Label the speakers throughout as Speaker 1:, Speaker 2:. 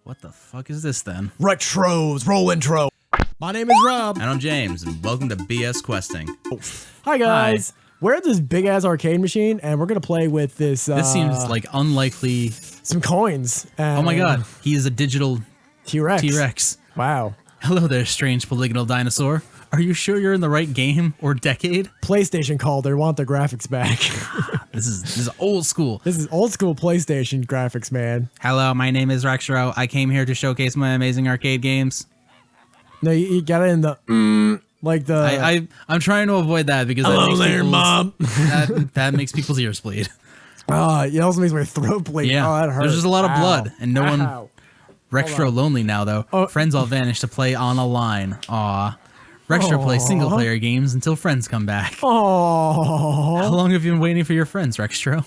Speaker 1: What the fuck is this then?
Speaker 2: Retros, roll intro. My name is Rob.
Speaker 1: And I'm James, and welcome to BS Questing.
Speaker 2: Hi guys. We're at this big ass arcade machine, and we're gonna play with this.
Speaker 1: This seems like unlikely.
Speaker 2: Some coins.
Speaker 1: Oh my god, he is a digital
Speaker 2: T-Rex.
Speaker 1: T-Rex.
Speaker 2: Wow.
Speaker 1: Hello there, strange polygonal dinosaur. Are you sure you're in the right game or decade?
Speaker 2: PlayStation called. They want their graphics back.
Speaker 1: This is old school.
Speaker 2: This is old school PlayStation graphics, man.
Speaker 1: Hello, my name is Rextro. I came here to showcase my amazing arcade games.
Speaker 2: No, you got it in the like the.
Speaker 1: I'm trying to avoid that because
Speaker 2: Hello
Speaker 1: that makes
Speaker 2: there, Mom.
Speaker 1: that makes people's ears bleed.
Speaker 2: It also makes my throat bleed.
Speaker 1: Yeah,
Speaker 2: Oh, that hurts.
Speaker 1: there's just a lot of blood, and no one.
Speaker 2: Ow.
Speaker 1: Rextro lonely now though.
Speaker 2: Oh.
Speaker 1: Friends all vanished to play on a line. Aw. Rextro plays single player games until friends come back.
Speaker 2: Oh.
Speaker 1: How long have you been waiting for your friends, Rextro?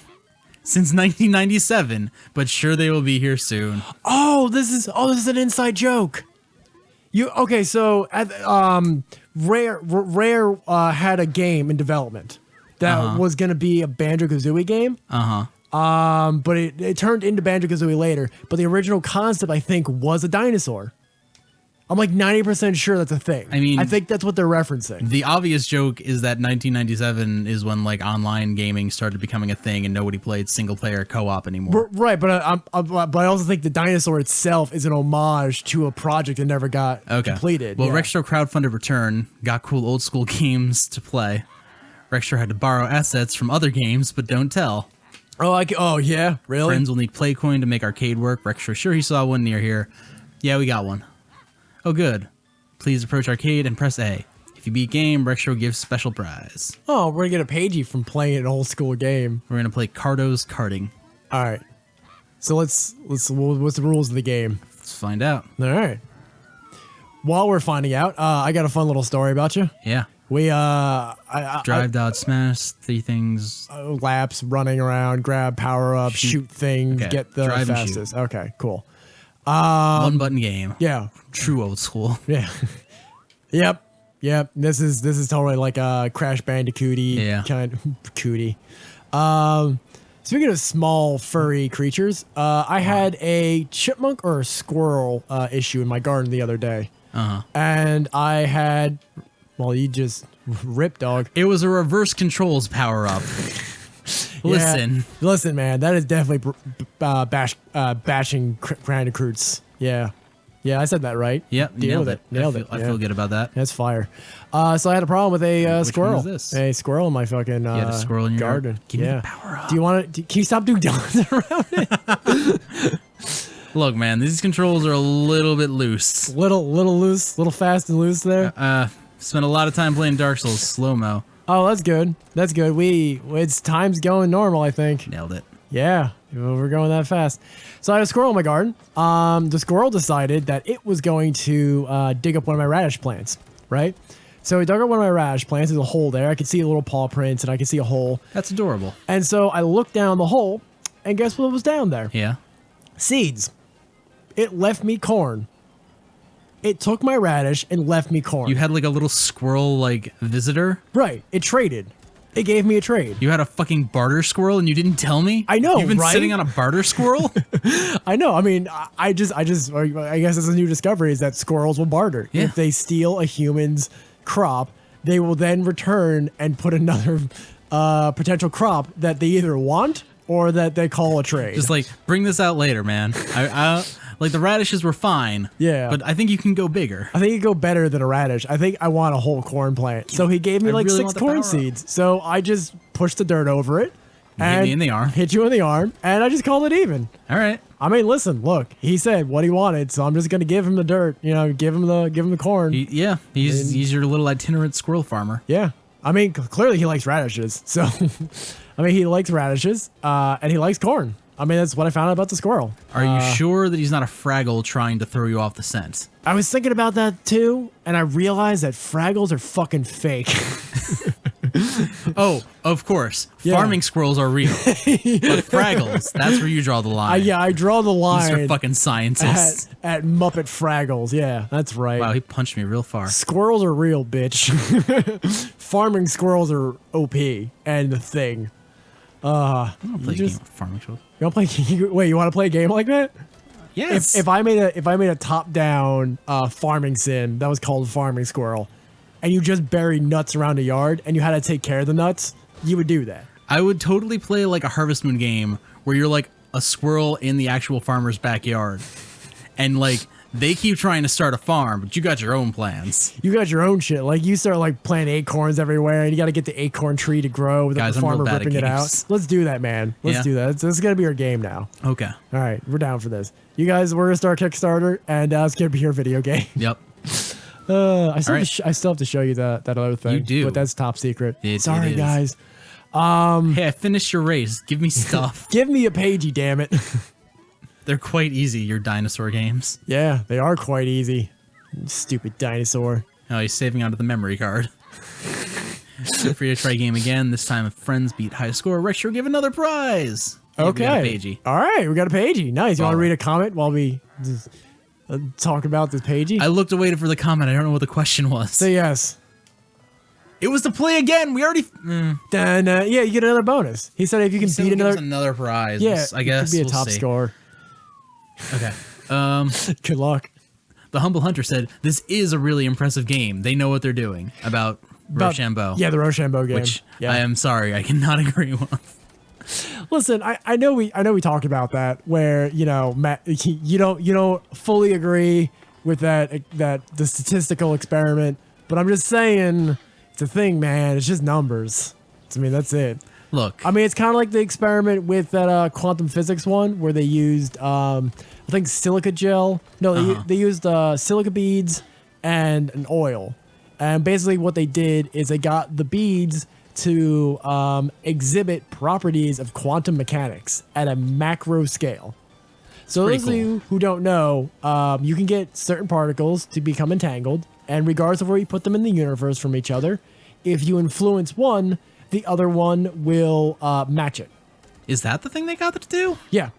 Speaker 1: Since 1997, but sure they will be here soon.
Speaker 2: Oh, this is an inside joke. So at Rare had a game in development that was gonna be a Banjo-Kazooie game. But it turned into Banjo-Kazooie later. But the original concept, I think, was a dinosaur. I'm like 90% sure that's a thing.
Speaker 1: I mean,
Speaker 2: I think that's what they're referencing.
Speaker 1: The obvious joke is that 1997 is when like online gaming started becoming a thing and nobody played single player co-op anymore.
Speaker 2: Right, but I also think the dinosaur itself is an homage to a project that never got completed.
Speaker 1: Well, Rextro crowdfunded Return, got cool old school games to play. Rextro had to borrow assets from other games, but don't tell.
Speaker 2: Oh yeah, really?
Speaker 1: Friends will need Playcoin to make arcade work. Rextro sure he saw one near here. Yeah, we got one. Oh, good. Please approach arcade and press A. If you beat game, Rextro gives special prize.
Speaker 2: Oh, we're gonna get a pagey from playing an old school game.
Speaker 1: We're gonna play Cardo's Karting.
Speaker 2: All right. So let's what's the rules of the game?
Speaker 1: Let's find out.
Speaker 2: All right. While we're finding out, I got a fun little story about you.
Speaker 1: Yeah.
Speaker 2: We
Speaker 1: drive, dodge, smash, three things.
Speaker 2: Laps, running around, grab, power up, shoot things, get the
Speaker 1: drive
Speaker 2: fastest. Okay, cool.
Speaker 1: One button game.
Speaker 2: Yeah.
Speaker 1: True old school.
Speaker 2: Yeah. Yep. This is totally like a Crash Bandicoot-y kind of cootie. Speaking of small furry creatures, I had a chipmunk or a squirrel issue in my garden the other day. And I had, well, you just ripped, dog.
Speaker 1: It was a reverse controls power up.
Speaker 2: Listen, man, that is definitely bashing bandicoots. Yeah, I said that right.
Speaker 1: Yep, nailed it. I feel good about that.
Speaker 2: That's fire. So I had a problem with a squirrel.
Speaker 1: Which one is this?
Speaker 2: A squirrel in my fucking
Speaker 1: a squirrel in your
Speaker 2: garden.
Speaker 1: Give me the power up.
Speaker 2: Do you want to? Can you stop doing donuts around it?
Speaker 1: Look, man, these controls are a little bit loose.
Speaker 2: Little loose, little fast and loose there.
Speaker 1: Spent a lot of time playing Dark Souls slow-mo.
Speaker 2: Oh, that's good. That's good. It's time's going normal, I think.
Speaker 1: Nailed it.
Speaker 2: Yeah, we're going that fast. So I had a squirrel in my garden. The squirrel decided that it was going to dig up one of my radish plants, right? So he dug up one of my radish plants. There's a hole there. I could see a little paw prints, and I could see a hole.
Speaker 1: That's adorable.
Speaker 2: And so I looked down the hole, and guess what was down there?
Speaker 1: Yeah.
Speaker 2: Seeds. It left me corn. It took my radish and left me corn.
Speaker 1: You had like a little squirrel like visitor?
Speaker 2: Right. It traded. It gave me a trade.
Speaker 1: You had a fucking barter squirrel and you didn't tell me?
Speaker 2: I know,
Speaker 1: You've been
Speaker 2: right?
Speaker 1: sitting on a barter squirrel?
Speaker 2: I know. I mean, I guess it's a new discovery is that squirrels will barter.
Speaker 1: Yeah.
Speaker 2: If they steal a human's crop, they will then return and put another potential crop that they either want or that they call a trade.
Speaker 1: Just like, bring this out later, man. Like the radishes were fine.
Speaker 2: Yeah.
Speaker 1: But I think you can go bigger.
Speaker 2: I think you go better than a radish. I think I want a whole corn plant. So he gave me like
Speaker 1: really
Speaker 2: 6 corn seeds. So I just pushed the dirt over it. And
Speaker 1: hit me in the arm.
Speaker 2: Hit you in the arm. And I just called it even.
Speaker 1: All right.
Speaker 2: I mean, listen, look, he said what he wanted. So I'm just going to give him the dirt, give him the corn.
Speaker 1: He's your little itinerant squirrel farmer.
Speaker 2: Yeah. I mean, clearly he likes radishes. So, I mean, he likes radishes and he likes corn. I mean, that's what I found out about the squirrel.
Speaker 1: Are you sure that he's not a Fraggle trying to throw you off the scent?
Speaker 2: I was thinking about that too, and I realized that Fraggles are fucking fake.
Speaker 1: Oh, of course.
Speaker 2: Yeah.
Speaker 1: Farming squirrels are real. But Fraggles, that's where you draw the line.
Speaker 2: I draw the line.
Speaker 1: These are fucking scientists.
Speaker 2: At Muppet Fraggles. Yeah, that's right.
Speaker 1: Wow, he punched me real far.
Speaker 2: Squirrels are real, bitch. Farming squirrels are OP and the thing.
Speaker 1: I don't play a game with farming squirrels.
Speaker 2: You want to play? Wait, you want to play a game like that?
Speaker 1: Yes.
Speaker 2: If I made a top-down farming sim that was called Farming Squirrel, and you just buried nuts around a yard and you had to take care of the nuts, you would do that.
Speaker 1: I would totally play like a Harvest Moon game where you're like a squirrel in the actual farmer's backyard, and like they keep trying to start a farm, but you got your own plans.
Speaker 2: You got your own shit. Like you start like planting acorns everywhere, and you got to get the acorn tree to grow without
Speaker 1: Guys,
Speaker 2: the farmer
Speaker 1: I'm real bad at
Speaker 2: ripping it out.
Speaker 1: games.
Speaker 2: Let's do that, man. Let's do that. This is gonna be our game now.
Speaker 1: Okay.
Speaker 2: All right, we're down for this. You guys, we're gonna start Kickstarter, and it's gonna be your video game.
Speaker 1: Yep.
Speaker 2: I still have to show you that other thing.
Speaker 1: You do,
Speaker 2: but that's top secret. Sorry,
Speaker 1: it is.
Speaker 2: guys.
Speaker 1: Hey, I finished your race. Give me stuff.
Speaker 2: Give me a pagey, damn it.
Speaker 1: They're quite easy, your dinosaur games.
Speaker 2: Yeah, they are quite easy. Stupid dinosaur.
Speaker 1: Oh, he's saving onto the memory card. Feel free to try game again. This time, if friends beat high score, Rex will give another prize. Yeah,
Speaker 2: Okay.
Speaker 1: we got a pagey.
Speaker 2: All right, we got a pagey. Nice. You want to
Speaker 1: All right.
Speaker 2: read a comment while we just, talk about this pagey?
Speaker 1: I looked away for the comment. I don't know what the question was.
Speaker 2: Say yes.
Speaker 1: It was to play again. We already.
Speaker 2: Then yeah, you get another bonus. He said if you can
Speaker 1: He said
Speaker 2: beat
Speaker 1: he'll give us
Speaker 2: another,
Speaker 1: another prize.
Speaker 2: yeah,
Speaker 1: I guess
Speaker 2: it could be a
Speaker 1: we'll
Speaker 2: top
Speaker 1: see.
Speaker 2: score.
Speaker 1: Okay.
Speaker 2: Good luck.
Speaker 1: The Humble Hunter said, "This is a really impressive game. They know what they're doing about Rochambeau."
Speaker 2: Yeah, the Rochambeau game.
Speaker 1: Which
Speaker 2: yeah.
Speaker 1: I am sorry, I cannot agree with.
Speaker 2: Listen, I know we talked about that where Matt, you don't fully agree with that the statistical experiment, but I'm just saying it's a thing, man. It's just numbers. I mean, that's it.
Speaker 1: Look,
Speaker 2: I mean, it's kind of like the experiment with that quantum physics one where they used, I think, silica gel. No, they used silica beads and an oil. And basically what they did is they got the beads to exhibit properties of quantum mechanics at a macro scale. So
Speaker 1: pretty
Speaker 2: those of you who don't know, you can get certain particles to become entangled, and regardless of where you put them in the universe from each other, if you influence one, the other one will match it.
Speaker 1: is that the thing they got to do?
Speaker 2: Yeah.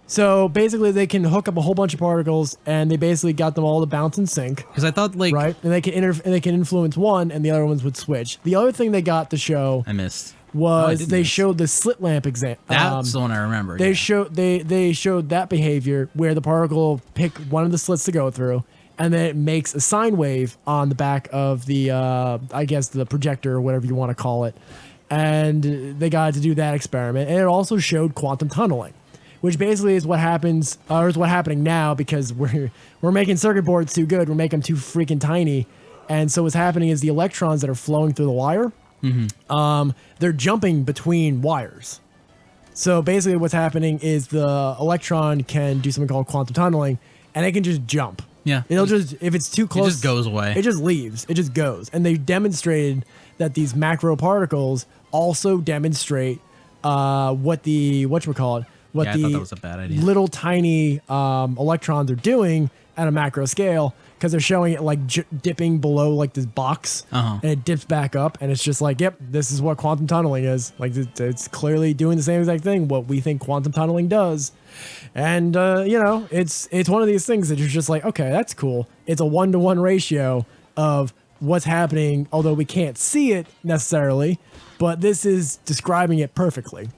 Speaker 2: So basically, they can hook up a whole bunch of particles, and they basically got them all to bounce and sync.
Speaker 1: Because I thought, like,
Speaker 2: Right, and they can influence one, and the other ones would switch. The other thing they got to show
Speaker 1: I missed.
Speaker 2: was
Speaker 1: didn't
Speaker 2: they
Speaker 1: miss.
Speaker 2: showed the slit lamp exam.
Speaker 1: That's the one I remember.
Speaker 2: They
Speaker 1: yeah.
Speaker 2: they showed that behavior where the particle pick one of the slits to go through, and then it makes a sine wave on the back of the I guess the projector or whatever you want to call it, and they got to do that experiment, and it also showed quantum tunneling, which basically is what happens or is what's happening now because we're making circuit boards too good, we're making them too freaking tiny, and so what's happening is the electrons that are flowing through the wire, they're jumping between wires. So basically what's happening is the electron can do something called quantum tunneling, and it can just jump.
Speaker 1: Yeah.
Speaker 2: It'll just, if it's too close,
Speaker 1: just goes away.
Speaker 2: It just leaves. It just goes. And they demonstrated that these macro particles also demonstrate what the, whatchamacallit, what
Speaker 1: Yeah, I
Speaker 2: the
Speaker 1: thought that was a bad idea.
Speaker 2: little tiny electrons are doing at a macro scale, because they're showing it like dipping below like this box, and it dips back up, and it's just like, yep, this is what quantum tunneling is. Like it's clearly doing the same exact thing what we think quantum tunneling does, and it's one of these things that you're just like, okay, that's cool. It's a 1-to-1 ratio of what's happening, although we can't see it necessarily, but this is describing it perfectly,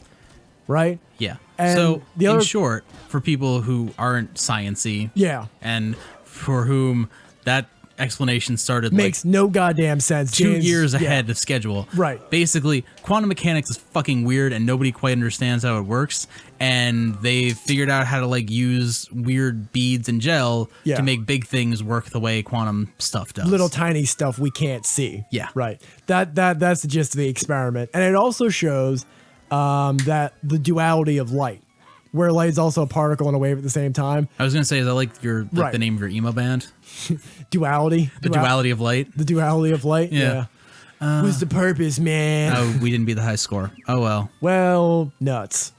Speaker 2: right?
Speaker 1: Yeah.
Speaker 2: And
Speaker 1: so,
Speaker 2: the
Speaker 1: in
Speaker 2: other-
Speaker 1: short, for people who aren't science-y,
Speaker 2: Yeah.
Speaker 1: and for whom that explanation started
Speaker 2: Makes
Speaker 1: like
Speaker 2: no goddamn sense.
Speaker 1: 2
Speaker 2: James.
Speaker 1: years
Speaker 2: Yeah.
Speaker 1: ahead of schedule.
Speaker 2: Right.
Speaker 1: Basically, quantum mechanics is fucking weird and nobody quite understands how it works. And they figured out how to like use weird beads and gel
Speaker 2: Yeah.
Speaker 1: to make big things work the way quantum stuff does.
Speaker 2: Little tiny stuff we can't see.
Speaker 1: Yeah.
Speaker 2: Right. That's the gist of the experiment. And it also shows that the duality of light, where light is also a particle and a wave at the same time.
Speaker 1: I was gonna say, is that like
Speaker 2: Right.
Speaker 1: the name of your emo band?
Speaker 2: Duality.
Speaker 1: The duality of light.
Speaker 2: The duality of light.
Speaker 1: Yeah.
Speaker 2: What's the purpose, man?
Speaker 1: Oh, we didn't beat the high score. Oh well.
Speaker 2: Well, nuts.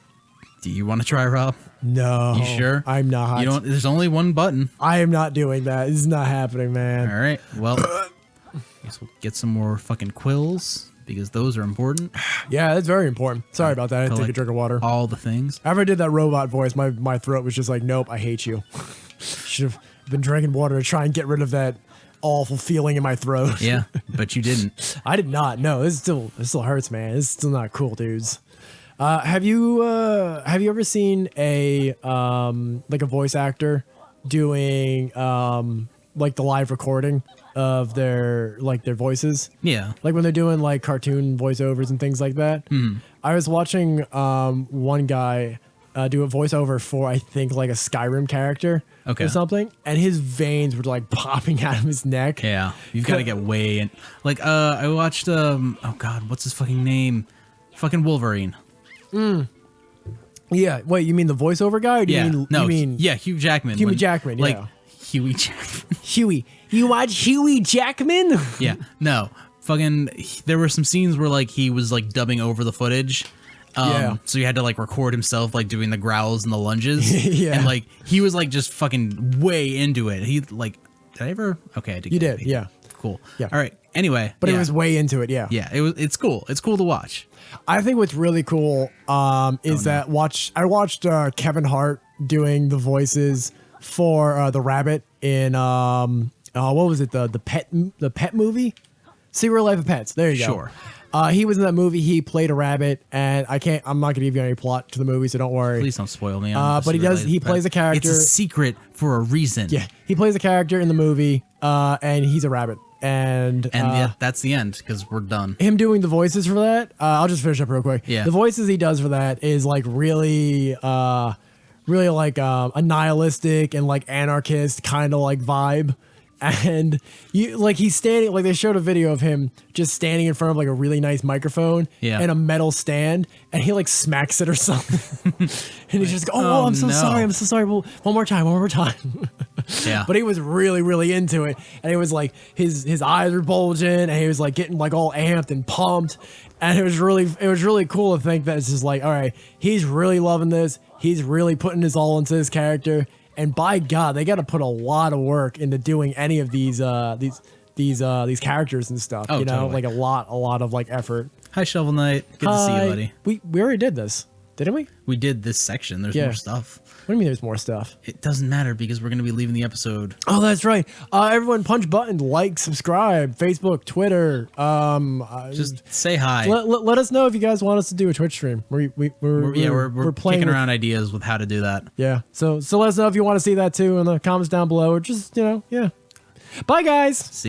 Speaker 1: Do you want to try, Rob?
Speaker 2: No.
Speaker 1: You sure?
Speaker 2: I'm not.
Speaker 1: You don't. There's only one button.
Speaker 2: I am not doing that. This is not happening, man.
Speaker 1: All right. Well, I guess we'll get some more fucking quills because those are important.
Speaker 2: Yeah, that's very important. Sorry about that. I didn't take a
Speaker 1: Collect
Speaker 2: drink of water.
Speaker 1: All the things.
Speaker 2: After I did that robot voice, my throat was just like, nope, I hate you. Should have been drinking water to try and get rid of that awful feeling in my throat.
Speaker 1: Yeah, but you didn't.
Speaker 2: I did not. No, this still hurts, man. This is still not cool, dudes. Have you ever seen a like a voice actor doing like the live recording of their voices?
Speaker 1: Yeah.
Speaker 2: Like when they're doing like cartoon voiceovers and things like that. I was watching one guy do a voiceover for, I think, like a Skyrim character or something, and his veins were like popping out of his neck.
Speaker 1: Yeah, you've got to get way in. Like, I watched oh god, what's his fucking name? Fucking Wolverine.
Speaker 2: Yeah. Wait, you mean the voiceover guy? Or do you mean
Speaker 1: Hugh Jackman.
Speaker 2: Hugh Jackman?
Speaker 1: Like
Speaker 2: Yeah.
Speaker 1: Huey Jackman.
Speaker 2: Huey. You watch Huey Jackman?
Speaker 1: Yeah. No. Fucking. There were some scenes where like he was like dubbing over the footage. So he had to like record himself like doing the growls and the lunges.
Speaker 2: Yeah.
Speaker 1: And like he was like just fucking way into it. He like, did I ever? Okay, I did.
Speaker 2: You did. Yeah.
Speaker 1: Cool.
Speaker 2: Yeah.
Speaker 1: All right. Anyway.
Speaker 2: But
Speaker 1: yeah.
Speaker 2: it was way into it. Yeah.
Speaker 1: Yeah. It's cool. It's cool to watch.
Speaker 2: I think what's really cool is that I watched Kevin Hart doing the voices for the rabbit in what was it, the pet movie, Secret Life of Pets. There you go.
Speaker 1: Sure.
Speaker 2: He was in that movie. He played a rabbit, and I'm not gonna give you any plot to the movie, so don't worry.
Speaker 1: Please don't spoil me.
Speaker 2: But he plays a character.
Speaker 1: It's a secret for a reason.
Speaker 2: Yeah, he plays a character in the movie, and he's a rabbit. And
Speaker 1: yeah, that's the end because we're done.
Speaker 2: Him doing the voices for that, I'll just finish up real quick.
Speaker 1: Yeah.
Speaker 2: The voices he does for that is like really like a nihilistic and like anarchist kind of like vibe. And he's standing, like they showed a video of him just standing in front of like a really nice microphone and a metal stand, and he like smacks it or something. And he's just I'm so sorry. Well, one more time.
Speaker 1: Yeah.
Speaker 2: But he was really, really into it. And it was like his eyes were bulging, and he was like getting like all amped and pumped. And it was really cool to think that it's just like, all right, he's really loving this. He's really putting his all into this character. And by God, they got to put a lot of work into doing any of these characters and stuff.
Speaker 1: Oh,
Speaker 2: you know,
Speaker 1: totally.
Speaker 2: like a lot of like effort.
Speaker 1: Hi, Shovel Knight. Good to see you, buddy.
Speaker 2: We already did this, didn't we?
Speaker 1: We did this section. There's more stuff.
Speaker 2: What do you mean there's more stuff?
Speaker 1: It doesn't matter because we're going to be leaving the episode.
Speaker 2: Oh, that's right. Everyone punch button, like, subscribe, Facebook, Twitter.
Speaker 1: Just say hi.
Speaker 2: Let us know if you guys want us to do a Twitch stream. We're playing
Speaker 1: kicking around ideas with how to do that.
Speaker 2: Yeah. So let us know if you want to see that too in the comments down below, or just, yeah. Bye, guys.
Speaker 1: See